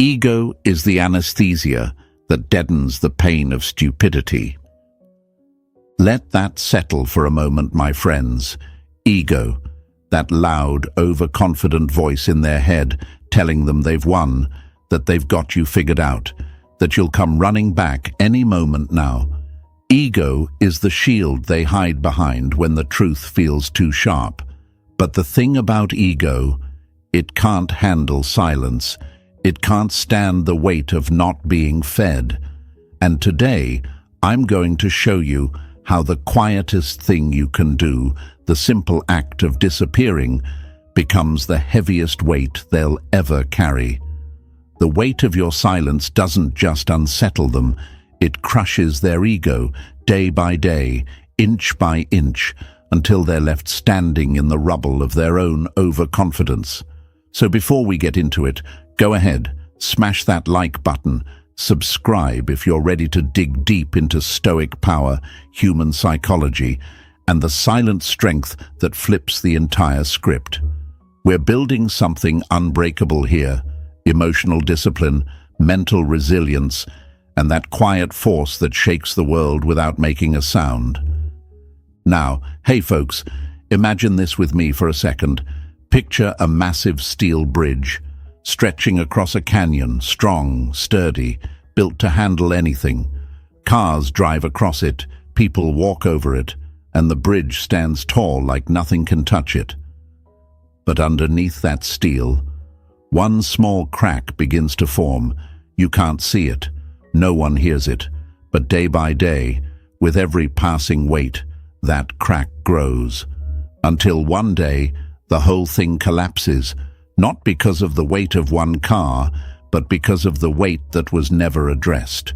Ego is the anesthesia that deadens the pain of stupidity. Let that settle for a moment, my friends. Ego, that loud, overconfident voice in their head telling them they've won, that they've got you figured out, that you'll come running back any moment now. Ego is the shield they hide behind when the truth feels too sharp. But the thing about ego, it can't handle silence. It can't stand the weight of not being fed. And today, I'm going to show you how the quietest thing you can do, the simple act of disappearing, becomes the heaviest weight they'll ever carry. The weight of your silence doesn't just unsettle them, it crushes their ego day by day, inch by inch, until they're left standing in the rubble of their own overconfidence. So before we get into it, go ahead, smash that like button, subscribe if you're ready to dig deep into Stoic power, human psychology, and the silent strength that flips the entire script. We're building something unbreakable here: emotional discipline, mental resilience, and that quiet force that shakes the world without making a sound. Now, hey folks, imagine this with me for a second. Picture a massive steel bridge, stretching across a canyon, strong, sturdy, built to handle anything. Cars drive across it, people walk over it, and the bridge stands tall like nothing can touch it. But underneath that steel, one small crack begins to form. You can't see it, no one hears it, but day by day, with every passing weight, that crack grows, until one day the whole thing collapses, not because of the weight of one car, but because of the weight that was never addressed.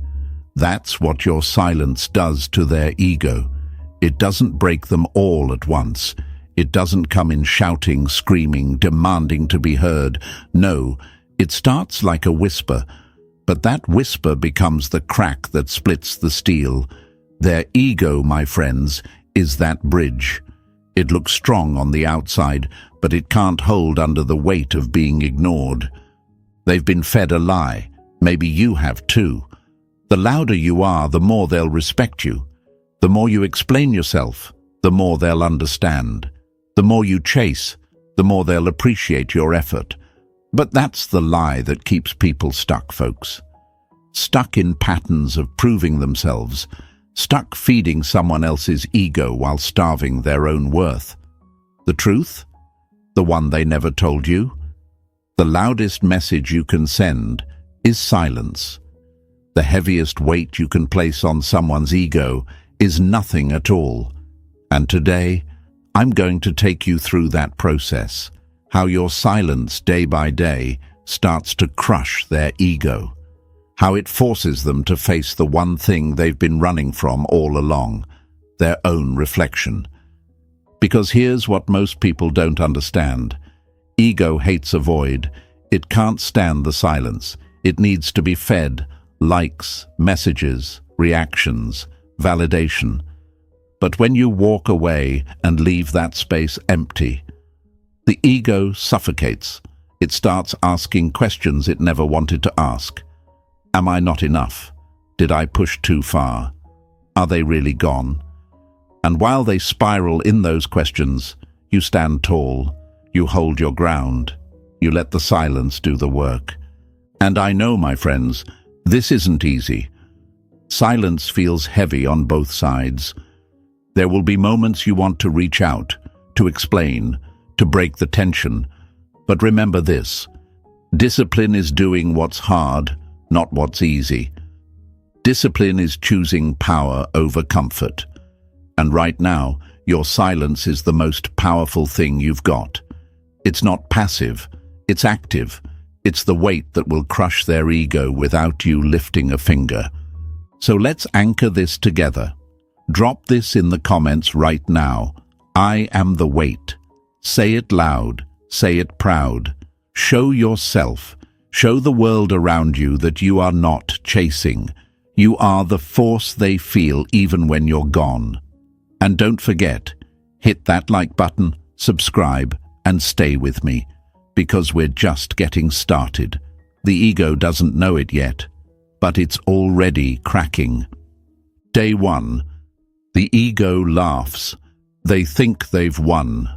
That's what your silence does to their ego. It doesn't break them all at once. It doesn't come in shouting, screaming, demanding to be heard. No, it starts like a whisper, but that whisper becomes the crack that splits the steel. Their ego, my friends, is that bridge. It looks strong on the outside, but it can't hold under the weight of being ignored. They've been fed a lie. Maybe you have too. The louder you are, the more they'll respect you. The more you explain yourself, the more they'll understand. The more you chase, the more they'll appreciate your effort. But that's the lie that keeps people stuck, folks. Stuck in patterns of proving themselves, stuck feeding someone else's ego while starving their own worth. The truth? The one they never told you? The loudest message you can send is silence. The heaviest weight you can place on someone's ego is nothing at all. And today, I'm going to take you through that process, how your silence day by day starts to crush their ego, how it forces them to face the one thing they've been running from all along, their own reflection. Because here's what most people don't understand. Ego hates a void. It can't stand the silence. It needs to be fed likes, messages, reactions, validation. But when you walk away and leave that space empty, the ego suffocates. It starts asking questions it never wanted to ask. Am I not enough? Did I push too far? Are they really gone? And while they spiral in those questions, you stand tall, you hold your ground, you let the silence do the work. And I know, my friends, this isn't easy. Silence feels heavy on both sides. There will be moments you want to reach out, to explain, to break the tension. But remember this: discipline is doing what's hard, not what's easy. Discipline is choosing power over comfort. And right now, your silence is the most powerful thing you've got. It's not passive, it's active. It's the weight that will crush their ego without you lifting a finger. So let's anchor this together. Drop this in the comments right now. I am the weight. Say it loud. Say it proud. Show yourself. Show the world around you that you are not chasing. You are the force they feel even when you're gone. And don't forget, hit that like button, subscribe, and stay with me, because we're just getting started. The ego doesn't know it yet, but it's already cracking. Day 1. The ego laughs. They think they've won.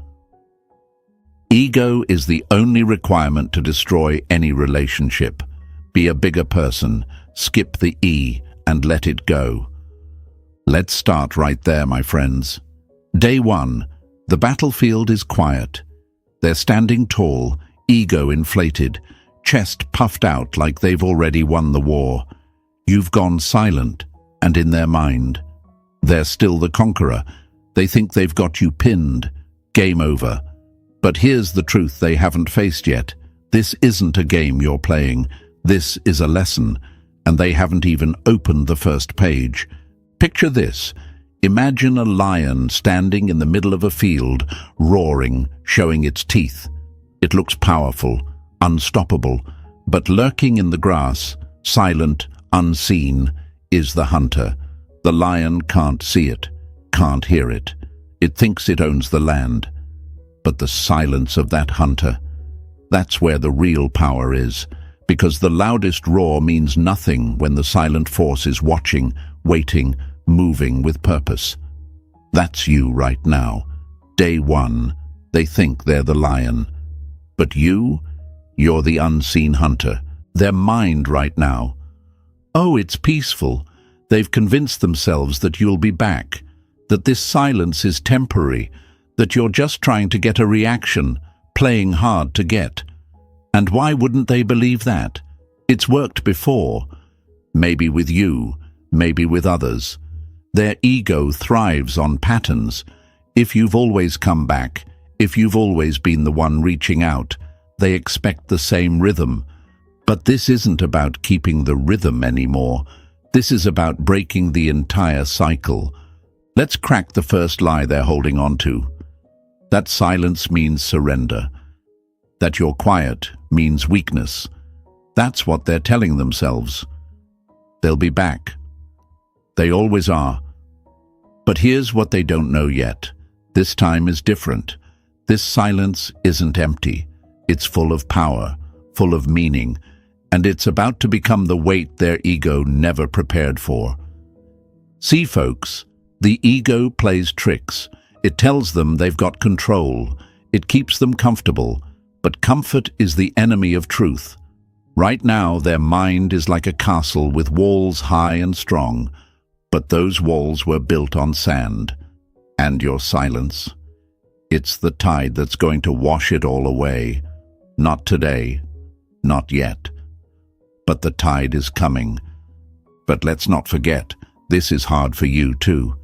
Ego is the only requirement to destroy any relationship. Be a bigger person, skip the E, and let it go. Let's start right there, my friends. Day 1. The battlefield is quiet. They're standing tall, ego inflated, chest puffed out like they've already won the war. You've gone silent, and in their mind, they're still the conqueror. They think they've got you pinned. Game over. But here's the truth they haven't faced yet. This isn't a game you're playing. This is a lesson, and they haven't even opened the first page. Picture this. Imagine a lion standing in the middle of a field, roaring, showing its teeth. It looks powerful, unstoppable, but lurking in the grass, silent, unseen, is the hunter. The lion can't see it, can't hear it. It thinks it owns the land. But the silence of that hunter, that's where the real power is, because the loudest roar means nothing when the silent force is watching, waiting, moving with purpose. That's you right now. Day 1, they think they're the lion. But you're the unseen hunter. Their mind right now. Oh, it's peaceful. They've convinced themselves that you'll be back, that this silence is temporary, that you're just trying to get a reaction, playing hard to get. And why wouldn't they believe that? It's worked before. Maybe with you, maybe with others. Their ego thrives on patterns. If you've always come back, if you've always been the one reaching out, they expect the same rhythm. But this isn't about keeping the rhythm anymore. This is about breaking the entire cycle. Let's crack the first lie they're holding on to. That silence means surrender. That you're quiet means weakness. That's what they're telling themselves. They'll be back. They always are. But here's what they don't know yet. This time is different. This silence isn't empty. It's full of power, full of meaning, and it's about to become the weight their ego never prepared for. See, folks, the ego plays tricks. It tells them they've got control. It keeps them comfortable. But comfort is the enemy of truth. Right now, their mind is like a castle with walls high and strong. But those walls were built on sand. And your silence. It's the tide that's going to wash it all away. Not today. Not yet. But the tide is coming. But let's not forget, this is hard for you too.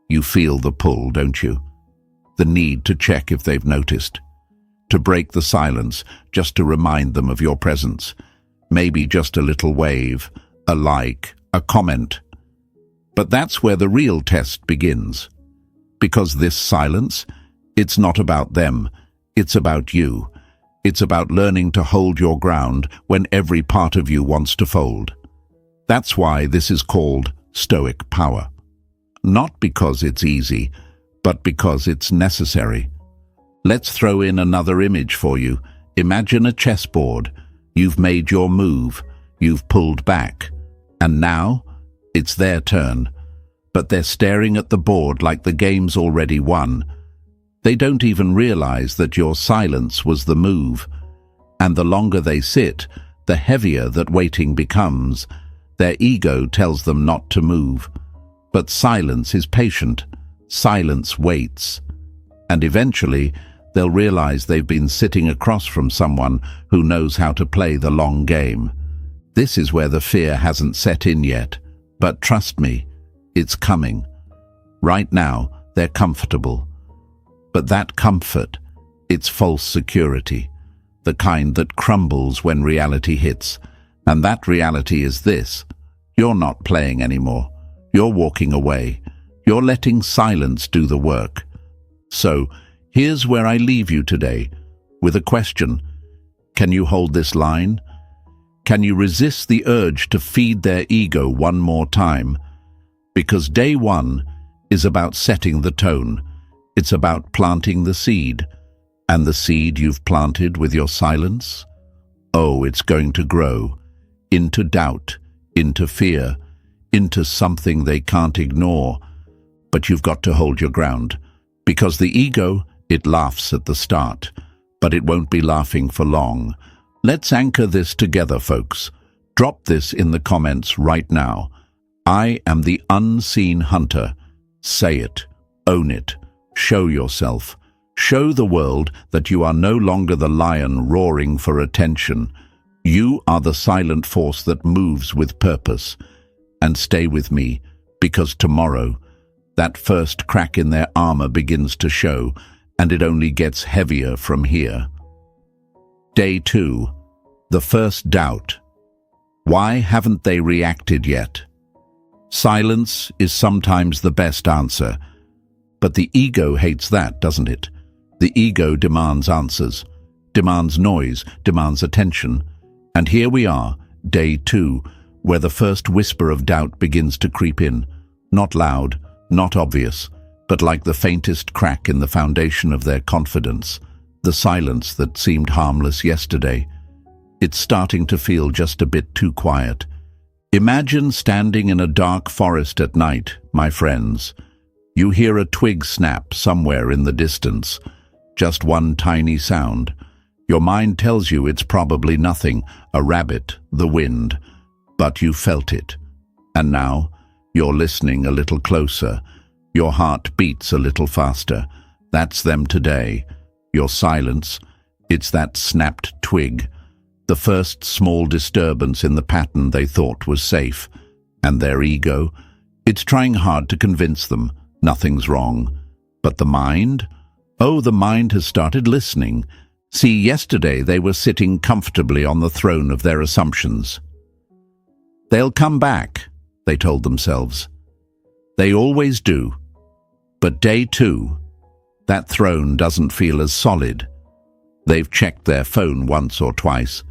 You feel the pull, don't you? The need to check if they've noticed. To break the silence, just to remind them of your presence. Maybe just a little wave, a like, a comment. But that's where the real test begins. Because this silence, it's not about them, it's about you. It's about learning to hold your ground when every part of you wants to fold. That's why this is called Stoic power. Not because it's easy, but because it's necessary. Let's throw in another image for you. Imagine a chessboard. You've made your move. You've pulled back. And now, it's their turn. But they're staring at the board like the game's already won. They don't even realize that your silence was the move. And the longer they sit, the heavier that waiting becomes. Their ego tells them not to move. But silence is patient. Silence waits. And eventually, they'll realize they've been sitting across from someone who knows how to play the long game. This is where the fear hasn't set in yet. But trust me, it's coming. Right now, they're comfortable. But that comfort, it's false security. The kind that crumbles when reality hits. And that reality is this. You're not playing anymore. You're walking away. You're letting silence do the work. So, here's where I leave you today, with a question. Can you hold this line? Can you resist the urge to feed their ego one more time? Because day 1 is about setting the tone. It's about planting the seed. And the seed you've planted with your silence? Oh, it's going to grow into doubt, into fear, into something they can't ignore. But you've got to hold your ground, because the ego, it laughs at the start, but it won't be laughing for long. Let's anchor this together, folks. Drop this in the comments right now. I am the unseen hunter. Say it, own it, show yourself. Show the world that you are no longer the lion roaring for attention. You are the silent force that moves with purpose. And stay with me, because tomorrow, that first crack in their armor begins to show, and it only gets heavier from here. Day 2. The first doubt. Why haven't they reacted yet? Silence is sometimes the best answer, but the ego hates that, doesn't it? The ego demands answers, demands noise, demands attention. And here we are, day 2, where the first whisper of doubt begins to creep in. Not loud, not obvious, but like the faintest crack in the foundation of their confidence, the silence that seemed harmless yesterday. It's starting to feel just a bit too quiet. Imagine standing in a dark forest at night, my friends. You hear a twig snap somewhere in the distance, just one tiny sound. Your mind tells you it's probably nothing, a rabbit, the wind, but you felt it. And now, you're listening a little closer. Your heart beats a little faster. That's them today. Your silence, it's that snapped twig. The first small disturbance in the pattern they thought was safe. And their ego, it's trying hard to convince them nothing's wrong. But the mind? Oh, the mind has started listening. See, yesterday they were sitting comfortably on the throne of their assumptions. They'll come back, they told themselves. They always do. But day 2, that throne doesn't feel as solid. They've checked their phone once or twice.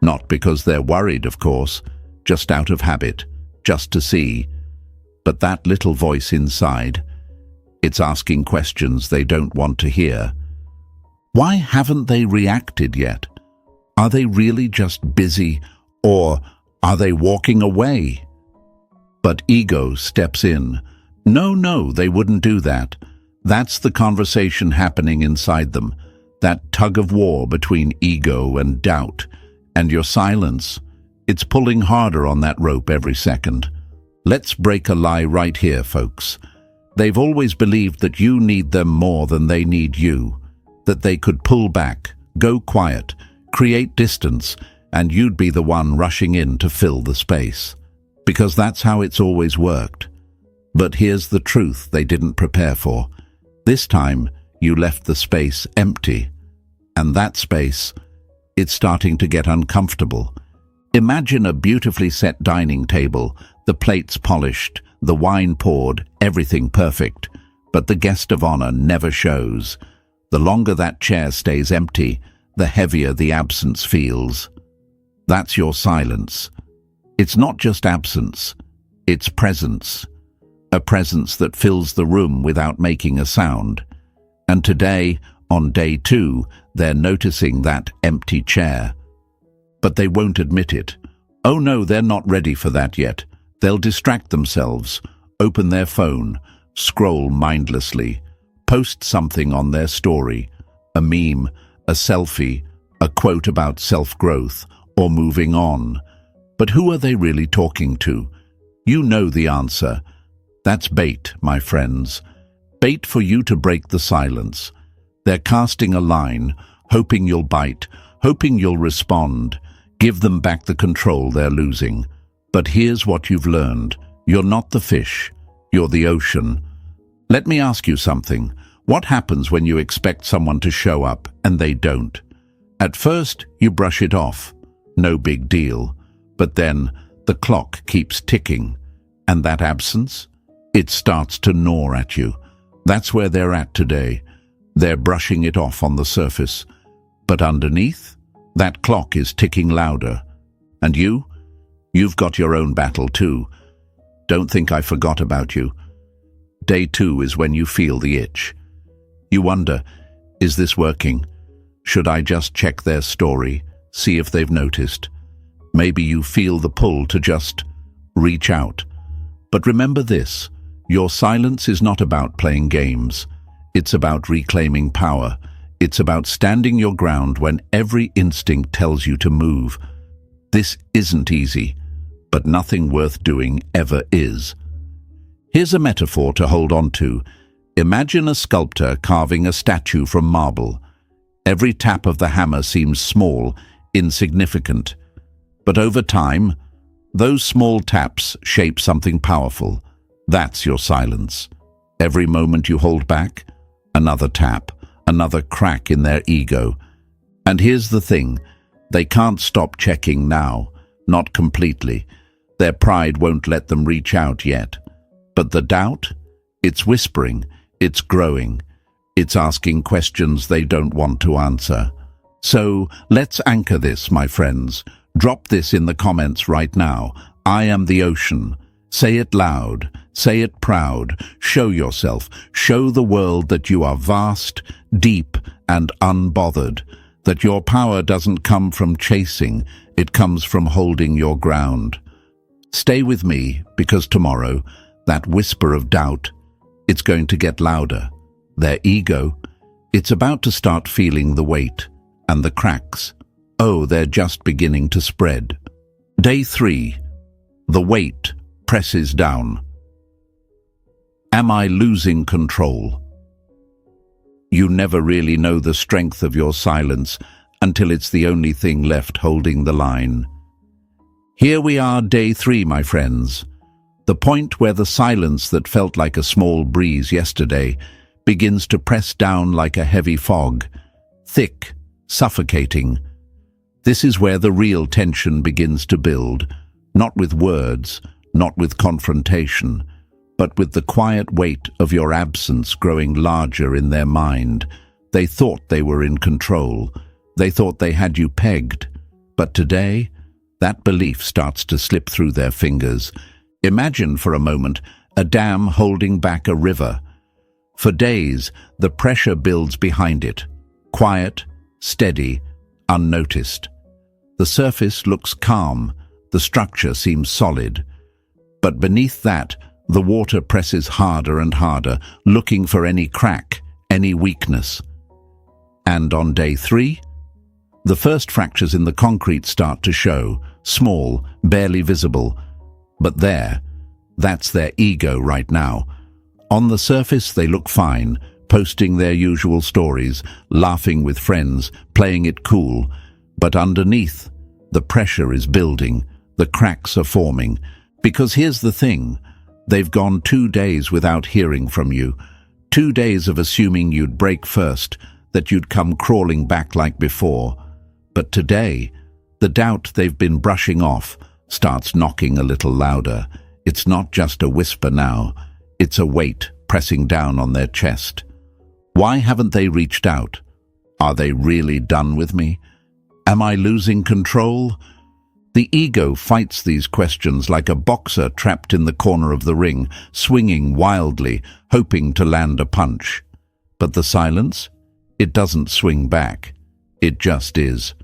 Not because they're worried, of course, just out of habit, just to see. But that little voice inside, it's asking questions they don't want to hear. Why haven't they reacted yet? Are they really just busy, or are they walking away? But ego steps in. No, they wouldn't do that. That's the conversation happening inside them, that tug of war between ego and doubt. And your silence, it's pulling harder on that rope every second. Let's break a lie right here, folks. They've always believed that you need them more than they need you, that they could pull back, go quiet, create distance, and you'd be the one rushing in to fill the space. Because that's how it's always worked. But here's the truth they didn't prepare for. This time, you left the space empty. And that space, it's starting to get uncomfortable. Imagine a beautifully set dining table, the plates polished, the wine poured, everything perfect. But the guest of honor never shows. The longer that chair stays empty, the heavier the absence feels. That's your silence. It's not just absence, it's presence. A presence that fills the room without making a sound. And today, on day 2, they're noticing that empty chair. But they won't admit it. Oh no, they're not ready for that yet. They'll distract themselves, open their phone, scroll mindlessly, post something on their story, a meme, a selfie, a quote about self-growth, or moving on. But who are they really talking to? You know the answer. That's bait, my friends. Bait for you to break the silence. They're casting a line, hoping you'll bite, hoping you'll respond, give them back the control they're losing. But here's what you've learned. You're not the fish. You're the ocean. Let me ask you something. What happens when you expect someone to show up and they don't? At first, you brush it off. No big deal. But then, the clock keeps ticking. And that absence? It starts to gnaw at you. That's where they're at today. They're brushing it off on the surface. But underneath, that clock is ticking louder. And you've got your own battle too. Don't think I forgot about you. Day 2 is when you feel the itch. You wonder, is this working? Should I just check their story, see if they've noticed. Maybe you feel the pull to just reach out. But remember this, your silence is not about playing games. It's about reclaiming power. It's about standing your ground when every instinct tells you to move. This isn't easy, but nothing worth doing ever is. Here's a metaphor to hold on to. Imagine a sculptor carving a statue from marble. Every tap of the hammer seems small, insignificant. But over time, those small taps shape something powerful. That's your silence. Every moment you hold back, another tap, another crack in their ego. And here's the thing, they can't stop checking now, not completely. Their pride won't let them reach out yet. But the doubt, it's whispering, it's growing, it's asking questions they don't want to answer. So let's anchor this, my friends. Drop this in the comments right now. I am the ocean. Say it loud, say it proud, show yourself, show the world that you are vast, deep, and unbothered, that your power doesn't come from chasing, it comes from holding your ground. Stay with me, because tomorrow, that whisper of doubt, it's going to get louder. Their ego, it's about to start feeling the weight, and the cracks. Oh, they're just beginning to spread. Day 3. The weight presses down. Am I losing control? You never really know the strength of your silence until it's the only thing left holding the line. Here we are, day 3, my friends. The point where the silence that felt like a small breeze yesterday begins to press down like a heavy fog, thick, suffocating. This is where the real tension begins to build, not with words, not with confrontation, but with the quiet weight of your absence growing larger in their mind. They thought they were in control. They thought they had you pegged. But today, that belief starts to slip through their fingers. Imagine for a moment a dam holding back a river. For days, the pressure builds behind it, quiet, steady, unnoticed. The surface looks calm, the structure seems solid. But beneath that, the water presses harder and harder, looking for any crack, any weakness. And on day 3, the first fractures in the concrete start to show, small, barely visible. But that's their ego right now. On the surface, they look fine, posting their usual stories, laughing with friends, playing it cool. But underneath, the pressure is building, the cracks are forming. Because here's the thing, they've gone 2 days without hearing from you, 2 days of assuming you'd break first, that you'd come crawling back like before. But today, the doubt they've been brushing off starts knocking a little louder. It's not just a whisper now, it's a weight pressing down on their chest. Why haven't they reached out? Are they really done with me? Am I losing control? The ego fights these questions like a boxer trapped in the corner of the ring, swinging wildly, hoping to land a punch. But the silence? It doesn't swing back. It just is.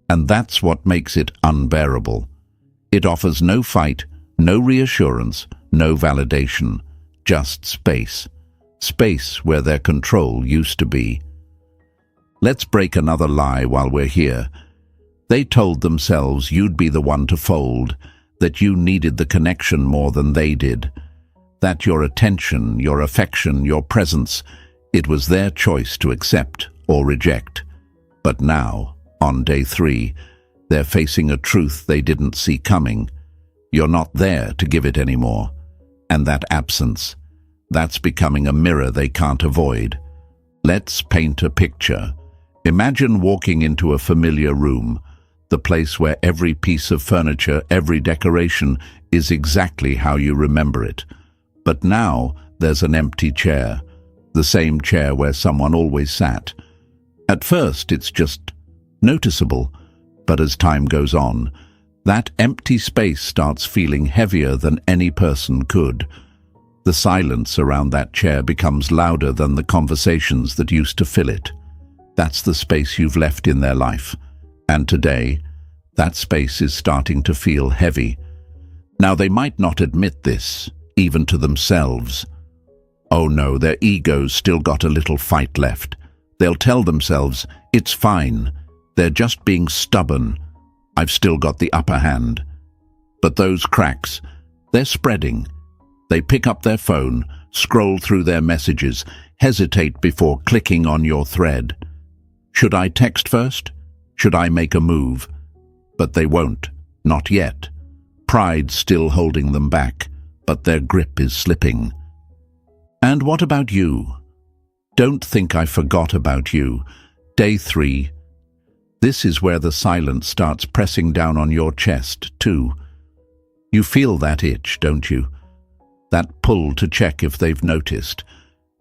And that's what makes it unbearable. It offers no fight, no reassurance, no validation, just space. Space where their control used to be. Let's break another lie while we're here. They told themselves you'd be the one to fold, that you needed the connection more than they did, that your attention, your affection, your presence, it was their choice to accept or reject. But now, on day 3, they're facing a truth they didn't see coming. You're not there to give it anymore. And that absence, that's becoming a mirror they can't avoid. Let's paint a picture. Imagine walking into a familiar room, the place where every piece of furniture, every decoration is exactly how you remember it. But now there's an empty chair, the same chair where someone always sat. At first it's just noticeable, but as time goes on, that empty space starts feeling heavier than any person could. The silence around that chair becomes louder than the conversations that used to fill it. That's the space you've left in their life. And today, that space is starting to feel heavy. Now, they might not admit this, even to themselves. Oh no, their ego's still got a little fight left. They'll tell themselves, it's fine, they're just being stubborn, I've still got the upper hand. But those cracks, they're spreading. They pick up their phone, scroll through their messages, hesitate before clicking on your thread. Should I text first? Should I make a move? But they won't, not yet. Pride's still holding them back, but their grip is slipping. And what about you? Don't think I forgot about you. Day 3. This is where the silence starts pressing down on your chest, too. You feel that itch, don't you? That pull to check if they've noticed,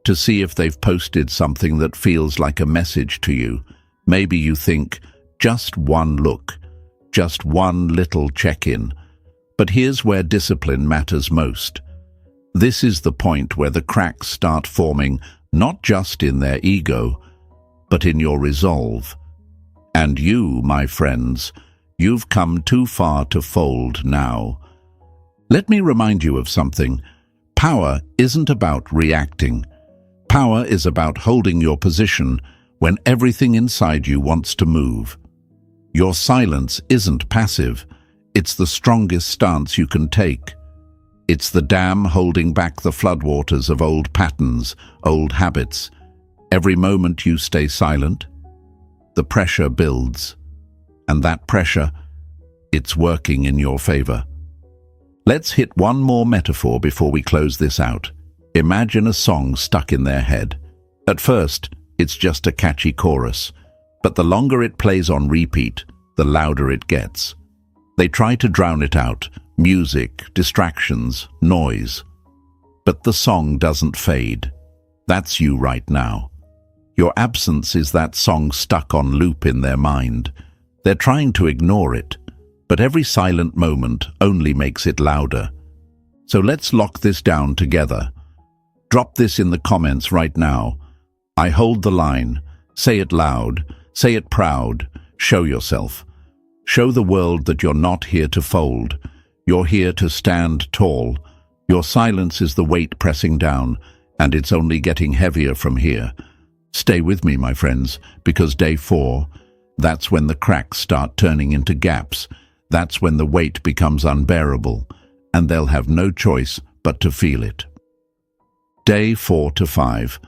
to see if they've posted something that feels like a message to you. Maybe you think, just one look, just one little check-in. But here's where discipline matters most. This is the point where the cracks start forming, not just in their ego, but in your resolve. And you, my friends, you've come too far to fold now. Let me remind you of something. Power isn't about reacting. Power is about holding your position when everything inside you wants to move. Your silence isn't passive. It's the strongest stance you can take. It's the dam holding back the floodwaters of old patterns, old habits. Every moment you stay silent, the pressure builds. And that pressure, it's working in your favor. Let's hit one more metaphor before we close this out. Imagine a song stuck in their head. At first, it's just a catchy chorus, but the longer it plays on repeat, the louder it gets. They try to drown it out, music, distractions, noise. But the song doesn't fade. That's you right now. Your absence is that song stuck on loop in their mind. They're trying to ignore it, but every silent moment only makes it louder. So let's lock this down together. Drop this in the comments right now. I hold the line. Say it loud. Say it proud. Show yourself. Show the world that you're not here to fold. You're here to stand tall. Your silence is the weight pressing down, and it's only getting heavier from here. Stay with me, my friends, because day 4, that's when the cracks start turning into gaps. That's when the weight becomes unbearable, and they'll have no choice but to feel it. Day 4 to 5.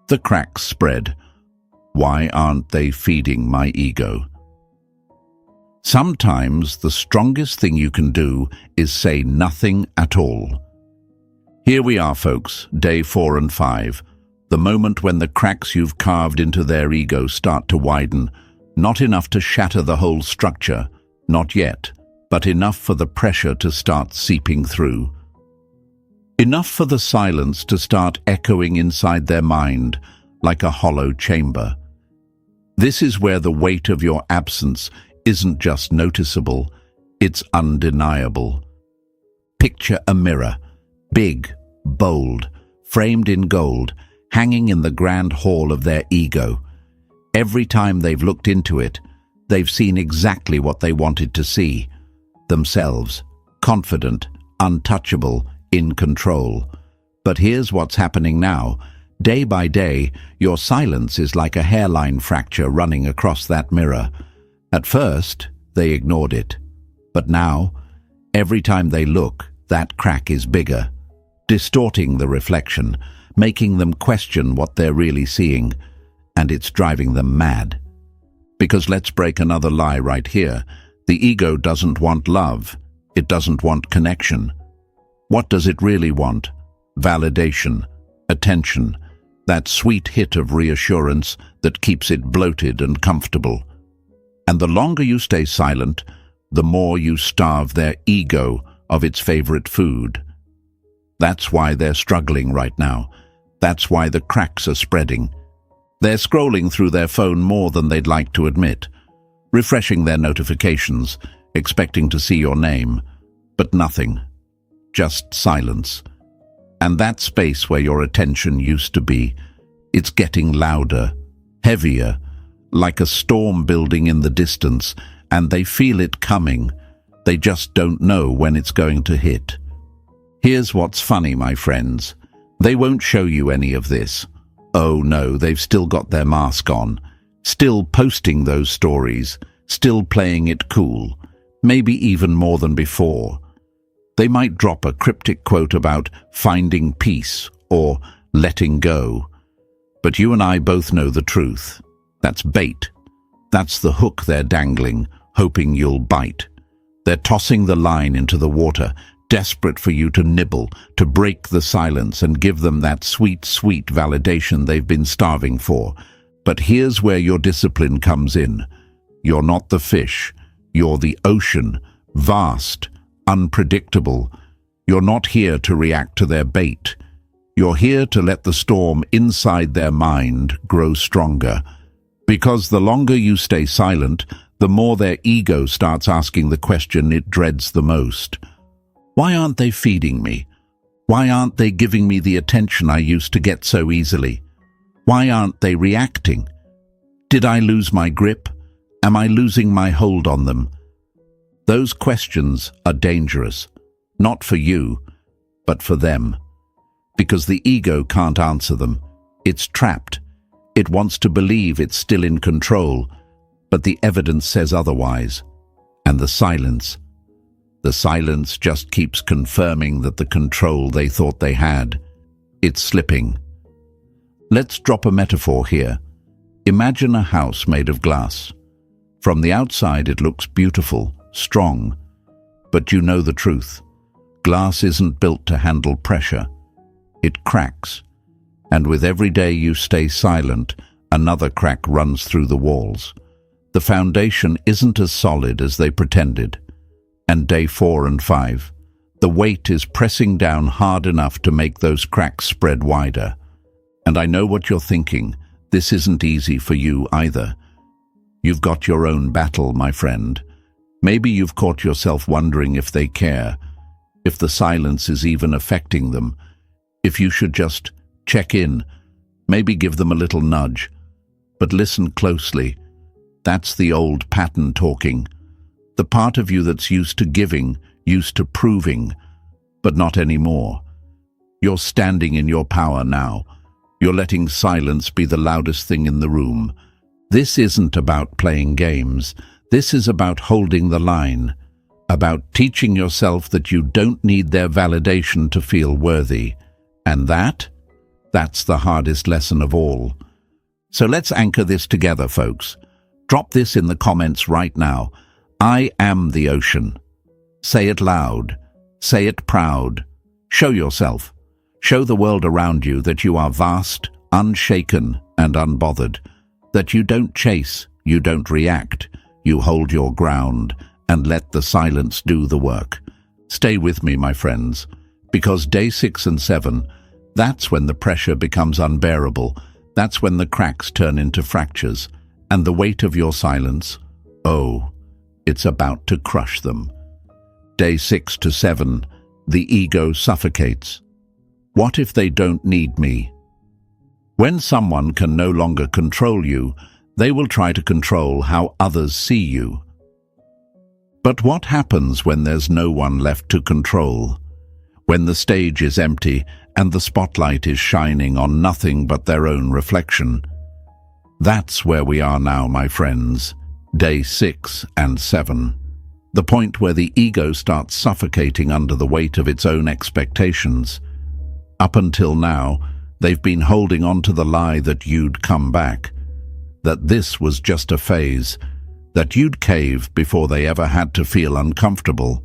The cracks spread. Why aren't they feeding my ego? Sometimes the strongest thing you can do is say nothing at all. Here we are, folks, day 4 and 5, the moment when the cracks you've carved into their ego start to widen, not enough to shatter the whole structure, not yet, but enough for the pressure to start seeping through. Enough for the silence to start echoing inside their mind like a hollow chamber. This is where the weight of your absence isn't just noticeable, it's undeniable. Picture a mirror, big, bold, framed in gold, hanging in the grand hall of their ego. Every time they've looked into it, they've seen exactly what they wanted to see. Themselves, confident, untouchable, in control. But here's what's happening now. Day by day, your silence is like a hairline fracture running across that mirror. At first, they ignored it. But now, every time they look, that crack is bigger, distorting the reflection, making them question what they're really seeing, and it's driving them mad. Because let's break another lie right here. The ego doesn't want love. It doesn't want connection. What does it really want? Validation, attention, that sweet hit of reassurance that keeps it bloated and comfortable. And the longer you stay silent, the more you starve their ego of its favorite food. That's why they're struggling right now. That's why the cracks are spreading. They're scrolling through their phone more than they'd like to admit, refreshing their notifications, expecting to see your name, but nothing, just silence. And that space where your attention used to be, it's getting louder, heavier, like a storm building in the distance, and they feel it coming. They just don't know when it's going to hit. Here's what's funny, my friends. They won't show you any of this. Oh no, they've still got their mask on, still posting those stories, still playing it cool, maybe even more than before. They might drop a cryptic quote about finding peace or letting go. But you and I both know the truth. That's bait. That's the hook they're dangling, hoping you'll bite. They're tossing the line into the water, desperate for you to nibble, to break the silence and give them that sweet, sweet validation they've been starving for. But here's where your discipline comes in. You're not the fish. You're the ocean, vast, unpredictable. You're not here to react to their bait. You're here to let the storm inside their mind grow stronger. Because the longer you stay silent, the more their ego starts asking the question it dreads the most. Why aren't they feeding me? Why aren't they giving me the attention I used to get so easily? Why aren't they reacting? Did I lose my grip? Am I losing my hold on them? Those questions are dangerous, not for you, but for them. Because the ego can't answer them. It's trapped. It wants to believe it's still in control, but the evidence says otherwise. And the silence just keeps confirming that the control they thought they had, it's slipping. Let's drop a metaphor here. Imagine a house made of glass. From the outside it looks beautiful, strong, but you know the truth. Glass isn't built to handle pressure. It cracks, and with every day you stay silent, another crack runs through the walls. The foundation isn't as solid as they pretended. And day 4 and 5, the weight is pressing down hard enough to make those cracks spread wider. And I know what you're thinking. This isn't easy for you either. You've got your own battle, my friend. Maybe you've caught yourself wondering if they care, if the silence is even affecting them, if you should just check in, maybe give them a little nudge. But listen closely. That's the old pattern talking. The part of you that's used to giving, used to proving, but not anymore. You're standing in your power now. You're letting silence be the loudest thing in the room. This isn't about playing games. This is about holding the line, about teaching yourself that you don't need their validation to feel worthy. And that's the hardest lesson of all. So let's anchor this together, folks. Drop this in the comments right now. I am the ocean. Say it loud. Say it proud. Show yourself. Show the world around you that you are vast, unshaken, and unbothered. That you don't chase, you don't react. You hold your ground and let the silence do the work. Stay with me, my friends, because day 6 and 7, that's when the pressure becomes unbearable. That's when the cracks turn into fractures. And the weight of your silence, oh, it's about to crush them. Day 6 to 7, the ego suffocates. What if they don't need me? When someone can no longer control you, they will try to control how others see you. But what happens when there's no one left to control? When the stage is empty and the spotlight is shining on nothing but their own reflection? That's where we are now, my friends. Day 6 and 7. The point where the ego starts suffocating under the weight of its own expectations. Up until now, they've been holding on to the lie that you'd come back, that this was just a phase, that you'd cave before they ever had to feel uncomfortable.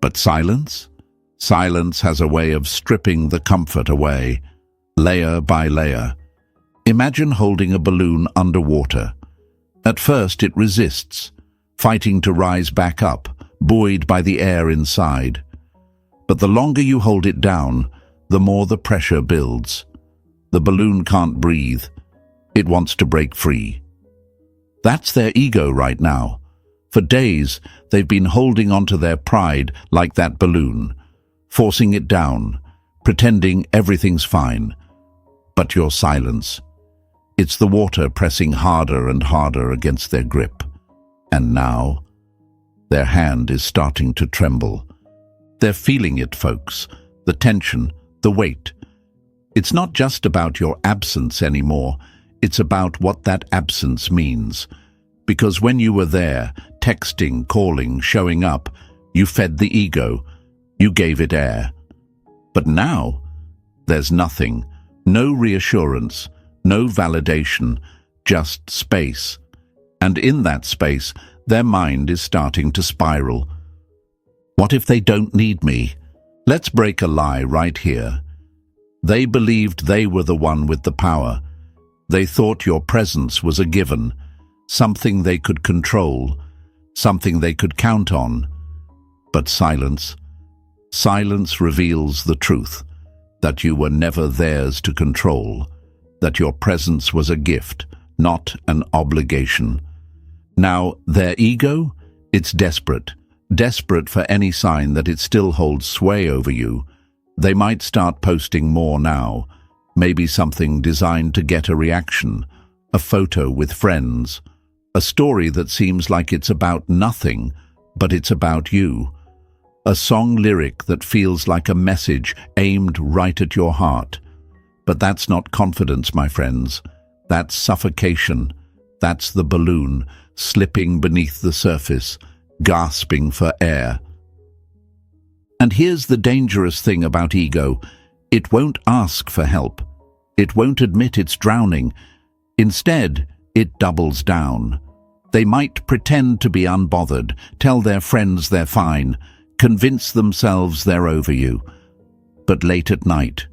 But silence? Silence has a way of stripping the comfort away, layer by layer. Imagine holding a balloon underwater. At first it resists, fighting to rise back up, buoyed by the air inside. But the longer you hold it down, the more the pressure builds. The balloon can't breathe. It wants to break free. That's their ego right now. For days, they've been holding onto their pride like that balloon, forcing it down, pretending everything's fine. But your silence, It's the water pressing harder and harder against their grip. And now, their hand is starting to tremble. They're feeling it, folks. The tension, the weight. It's not just about your absence anymore. It's about what that absence means. Because when you were there, texting, calling, showing up, you fed the ego. You gave it air. But now, there's nothing. No reassurance, no validation, just space. And in that space, their mind is starting to spiral. What if they don't need me? Let's break a lie right here. They believed they were the one with the power. They thought your presence was a given, something they could control, something they could count on. But silence reveals the truth, that you were never theirs to control, that your presence was a gift, not an obligation. Now, their ego? It's desperate for any sign that it still holds sway over you. They might start posting more now, maybe something designed to get a reaction, a photo with friends, a story that seems like it's about nothing, but it's about you. A song lyric that feels like a message aimed right at your heart. But that's not confidence, my friends. That's suffocation. That's the balloon, slipping beneath the surface, gasping for air. And here's the dangerous thing about ego. It won't ask for help. It won't admit it's drowning. Instead, it doubles down. They might pretend to be unbothered, tell their friends they're fine, convince themselves they're over you. But late at night,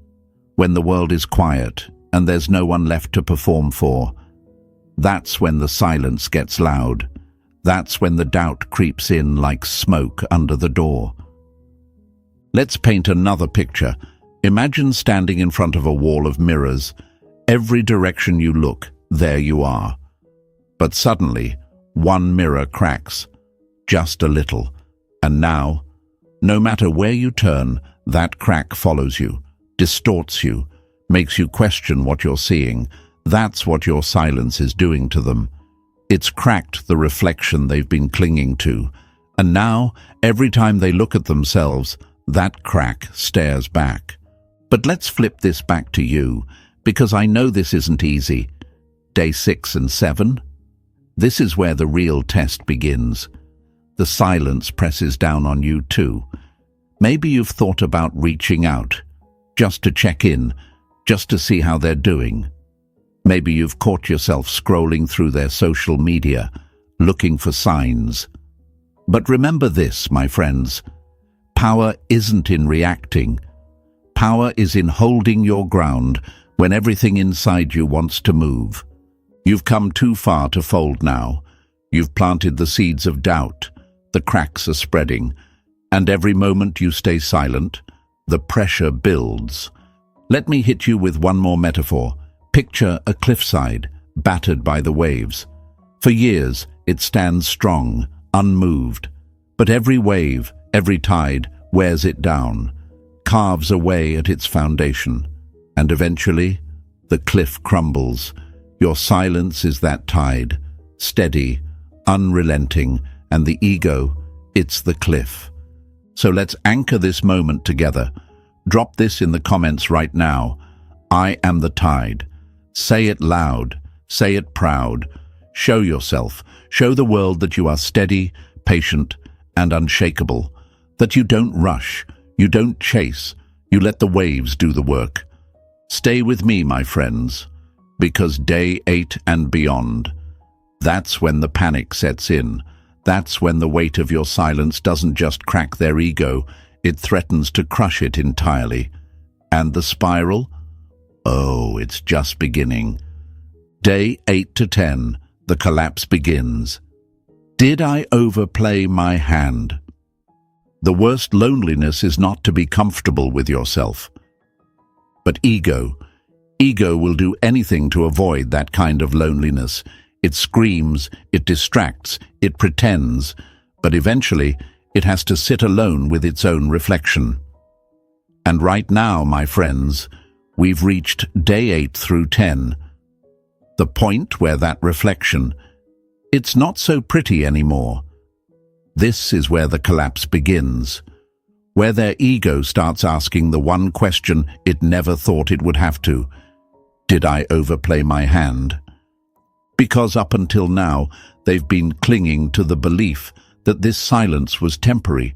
when the world is quiet and there's no one left to perform for, that's when the silence gets loud. That's when the doubt creeps in like smoke under the door. Let's paint another picture. Imagine standing in front of a wall of mirrors. Every direction you look, there you are. But suddenly, one mirror cracks, just a little. And now, no matter where you turn, that crack follows you, distorts you, makes you question what you're seeing. That's what your silence is doing to them. It's cracked the reflection they've been clinging to. And now, every time they look at themselves, that crack stares back. But let's flip this back to you, because I know this isn't easy. Day 6 and 7? This is where the real test begins. The silence presses down on you too. Maybe you've thought about reaching out, just to check in, just to see how they're doing. Maybe you've caught yourself scrolling through their social media, looking for signs. But remember this, my friends. Power isn't in reacting. Power is in holding your ground when everything inside you wants to move. You've come too far to fold now. You've planted the seeds of doubt. The cracks are spreading. And every moment you stay silent, the pressure builds. Let me hit you with one more metaphor. Picture a cliffside, battered by the waves. For years, it stands strong, unmoved. But every wave, every tide, wears it down, carves away at its foundation. And eventually, the cliff crumbles. Your silence is that tide, steady, unrelenting, and the ego, it's the cliff. So let's anchor this moment together. Drop this in the comments right now. I am the tide. Say it loud. Say it proud. Show yourself. Show the world that you are steady, patient, and unshakable. That you don't rush. You don't chase. You let the waves do the work. Stay with me, my friends, because day 8 and beyond, that's when the panic sets in. That's when the weight of your silence doesn't just crack their ego, it threatens to crush it entirely. And the spiral? Oh, it's just beginning. Day 8 to 10, the collapse begins. Did I overplay my hand? The worst loneliness is not to be comfortable with yourself. But ego will do anything to avoid that kind of loneliness. It screams, it distracts, it pretends, but eventually it has to sit alone with its own reflection. And right now, my friends, we've reached day 8 through 10. the point where that reflection, it's not so pretty anymore. This is where the collapse begins, where their ego starts asking the one question it never thought it would have to. Did I overplay my hand? Because up until now, they've been clinging to the belief that this silence was temporary,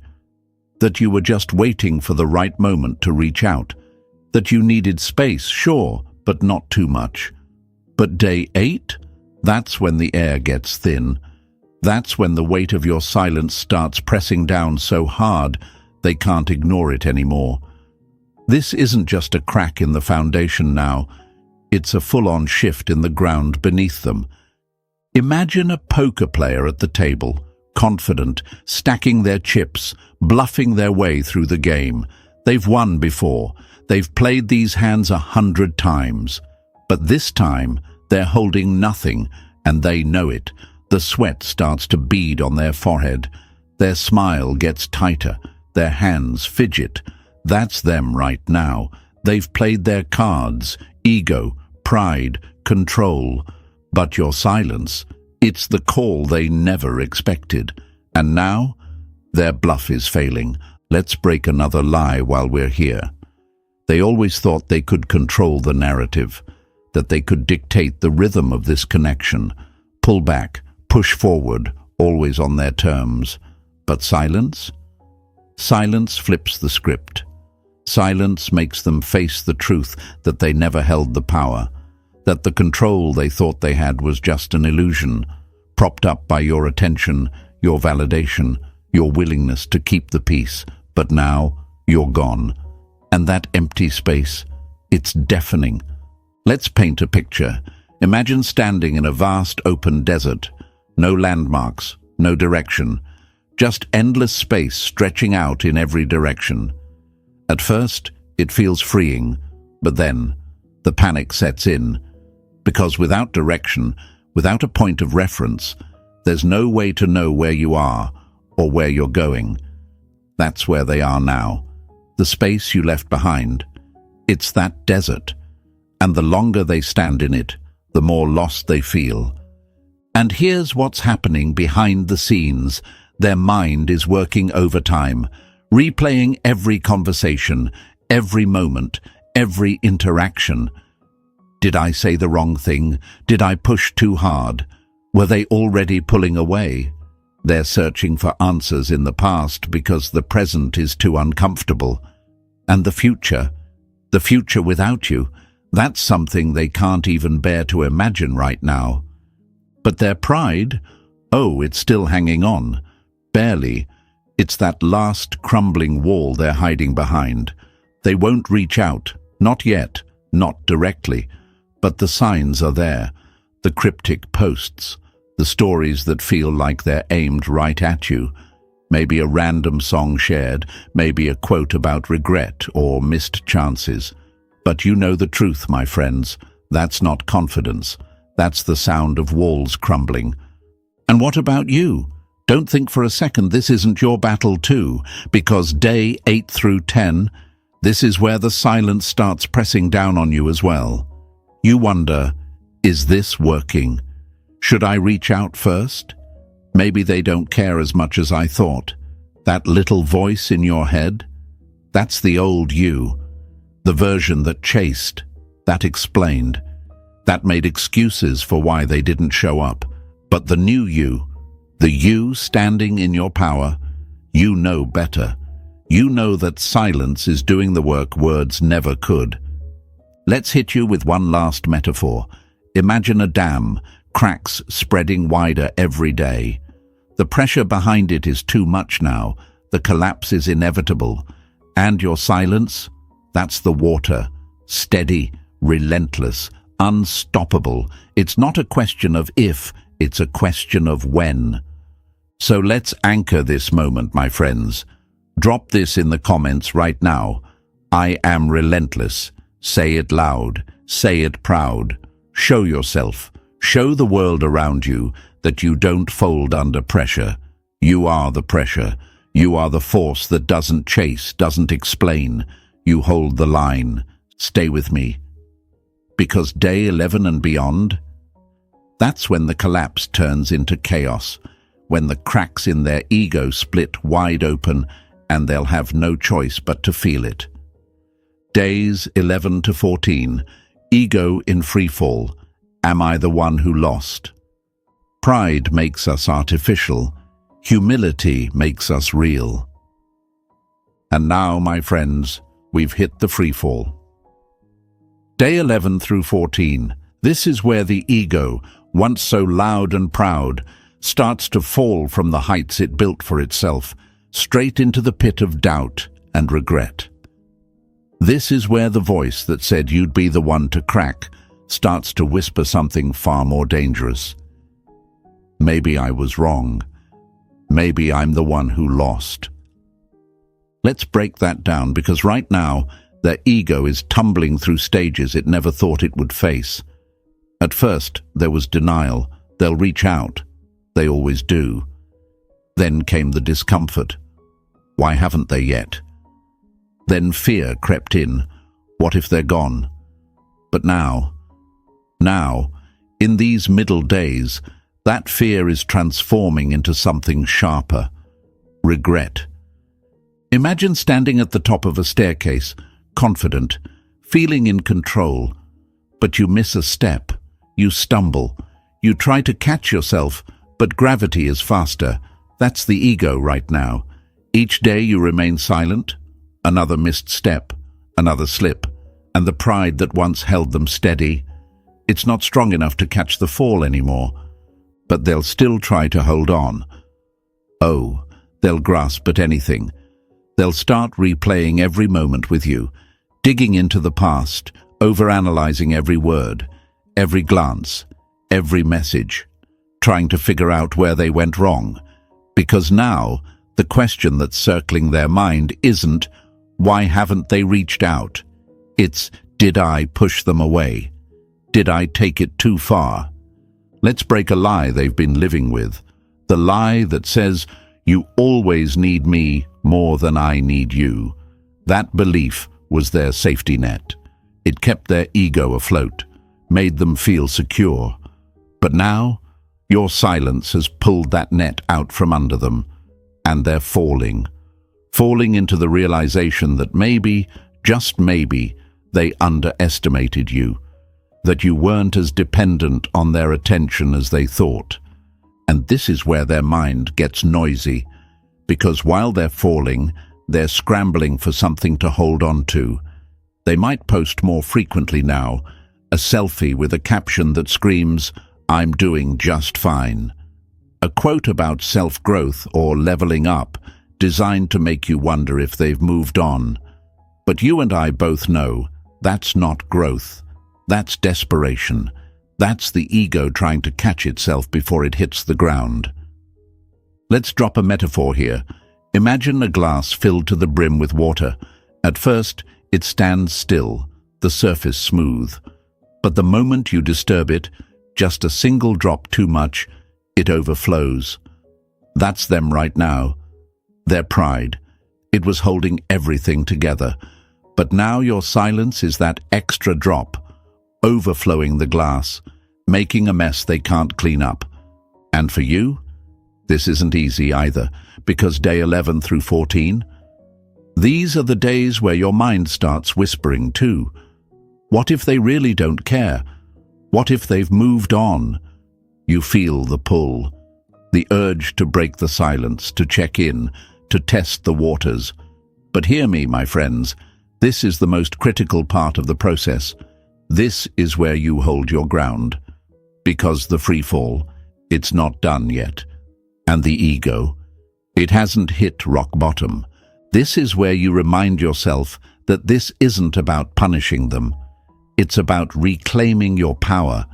that you were just waiting for the right moment to reach out, that you needed space, sure, but not too much. But day 8, that's when the air gets thin. That's when the weight of your silence starts pressing down so hard they can't ignore it anymore. This isn't just a crack in the foundation now, it's a full-on shift in the ground beneath them. Imagine a poker player at the table, confident, stacking their chips, bluffing their way through the game. They've won before. They've played these hands 100 times. But this time, they're holding nothing, and they know it. The sweat starts to bead on their forehead. Their smile gets tighter. Their hands fidget. That's them right now. They've played their cards, ego, pride, control. But your silence, it's the call they never expected. And now, their bluff is failing. Let's break another lie while we're here. They always thought they could control the narrative, that they could dictate the rhythm of this connection, pull back, push forward, always on their terms. But silence? Silence flips the script. Silence makes them face the truth that they never held the power, that the control they thought they had was just an illusion, propped up by your attention, your validation, your willingness to keep the peace. But now, you're gone. And that empty space, it's deafening. Let's paint a picture. Imagine standing in a vast open desert. No landmarks, no direction. Just endless space stretching out in every direction. At first, it feels freeing, but then the panic sets in. Because without direction, without a point of reference, there's no way to know where you are or where you're going. That's where they are now. The space you left behind. It's that desert. And the longer they stand in it, the more lost they feel. And here's what's happening behind the scenes. Their mind is working overtime, replaying every conversation, every moment, every interaction. Did I say the wrong thing? Did I push too hard? Were they already pulling away? They're searching for answers in the past because the present is too uncomfortable. And the future without you, that's something they can't even bear to imagine right now. But their pride, oh, it's still hanging on. Barely. It's that last crumbling wall they're hiding behind. They won't reach out, not yet, not directly. But the signs are there, the cryptic posts, the stories that feel like they're aimed right at you. Maybe a random song shared, maybe a quote about regret or missed chances. But you know the truth, my friends. That's not confidence. That's the sound of walls crumbling. And what about you? Don't think for a second this isn't your battle too, because day 8 through 10, this is where the silence starts pressing down on you as well. You wonder, is this working? Should I reach out first? Maybe they don't care as much as I thought. That little voice in your head? That's the old you. The version that chased, that explained, that made excuses for why they didn't show up. But the new you, the you standing in your power, you know better. You know that silence is doing the work words never could. Let's hit you with one last metaphor. Imagine a dam, cracks spreading wider every day. The pressure behind it is too much now. The collapse is inevitable. And your silence? That's the water. Steady, relentless, unstoppable. It's not a question of if, it's a question of when. So let's anchor this moment, my friends. Drop this in the comments right now. I am relentless. Say it loud. Say it proud. Show yourself. Show the world around you that you don't fold under pressure. You are the pressure. You are the force that doesn't chase, doesn't explain. You hold the line. Stay with me. Because day 11 and beyond, That's when the collapse turns into chaos, when the cracks in their ego split wide open and they'll have no choice but to feel it. Days 11 to 14, ego in freefall. Am I the one who lost? Pride makes us artificial. Humility makes us real. And now, my friends, we've hit the freefall. Day 11 through 14. This is where the ego, once so loud and proud, starts to fall from the heights it built for itself, straight into the pit of doubt and regret. This is where the voice that said you'd be the one to crack starts to whisper something far more dangerous. Maybe I was wrong. Maybe I'm the one who lost. Let's break that down, because right now, their ego is tumbling through stages it never thought it would face. At first, there was denial. They'll reach out. They always do. Then came the discomfort. Why haven't they yet? Then fear crept in. What if they're gone? But now, in these middle days, that fear is transforming into something sharper. Regret. Imagine standing at the top of a staircase, confident, feeling in control, but you miss a step, you stumble, you try to catch yourself, but gravity is faster. That's the ego right now. Each day you remain silent, another missed step, another slip, and the pride that once held them steady, it's not strong enough to catch the fall anymore, but they'll still try to hold on. Oh, they'll grasp at anything. They'll start replaying every moment with you, digging into the past, overanalyzing every word, every glance, every message, trying to figure out where they went wrong. Because now, the question that's circling their mind isn't, why haven't they reached out? It's, did I push them away? Did I take it too far? Let's break a lie they've been living with. The lie that says, you always need me more than I need you. That belief was their safety net. It kept their ego afloat, made them feel secure. But now, your silence has pulled that net out from under them, and they're falling into the realization that maybe, just maybe, they underestimated you, that you weren't as dependent on their attention as they thought. And this is where their mind gets noisy, because while they're falling, they're scrambling for something to hold on to. They might post more frequently now, a selfie with a caption that screams, "I'm doing just fine." A quote about self-growth or leveling up, designed to make you wonder if they've moved on. But you and I both know that's not growth. That's desperation. That's the ego trying to catch itself before it hits the ground. Let's drop a metaphor here. Imagine a glass filled to the brim with water. At first, it stands still, the surface smooth. But the moment you disturb it, just a single drop too much, it overflows. That's them right now. Their pride. It was holding everything together. But now your silence is that extra drop, overflowing the glass, making a mess they can't clean up. And for you, this isn't easy either, because day 11 through 14, these are the days where your mind starts whispering too. What if they really don't care? What if they've moved on? You feel the pull, the urge to break the silence, to check in, to test the waters. But hear me, my friends, this is the most critical part of the process. This is where you hold your ground. Because the freefall, it's not done yet. And the ego, it hasn't hit rock bottom. This is where you remind yourself that this isn't about punishing them. It's about reclaiming your power.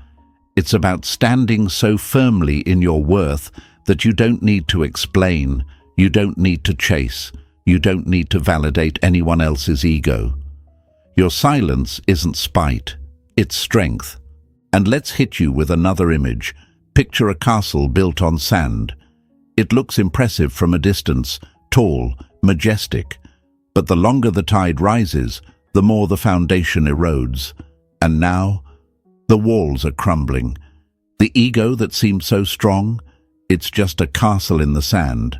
It's about standing so firmly in your worth that you don't need to explain, you don't need to chase, you don't need to validate anyone else's ego. Your silence isn't spite, it's strength. And let's hit you with another image. Picture a castle built on sand. It looks impressive from a distance, tall, majestic. But the longer the tide rises, the more the foundation erodes. And now, the walls are crumbling. The ego that seemed so strong, it's just a castle in the sand.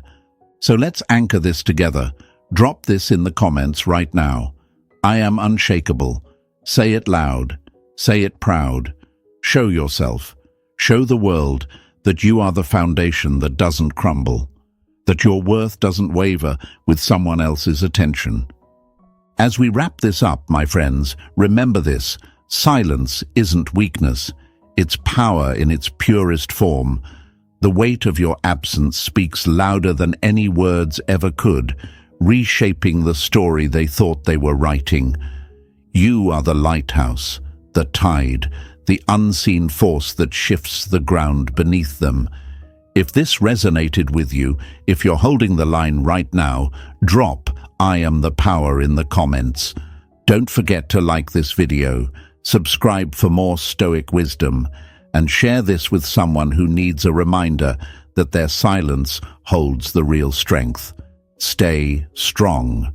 So let's anchor this together. Drop this in the comments right now. I am unshakable. Say it loud. Say it proud. Show yourself. Show the world that you are the foundation that doesn't crumble, that your worth doesn't waver with someone else's attention. As we wrap this up, my friends, remember this: silence isn't weakness. It's power in its purest form. The weight of your absence speaks louder than any words ever could, reshaping the story they thought they were writing. You are the lighthouse, the tide, the unseen force that shifts the ground beneath them. If this resonated with you, if you're holding the line right now, drop "I am the power" in the comments. Don't forget to like this video, subscribe for more Stoic wisdom, and share this with someone who needs a reminder that their silence holds the real strength. Stay strong.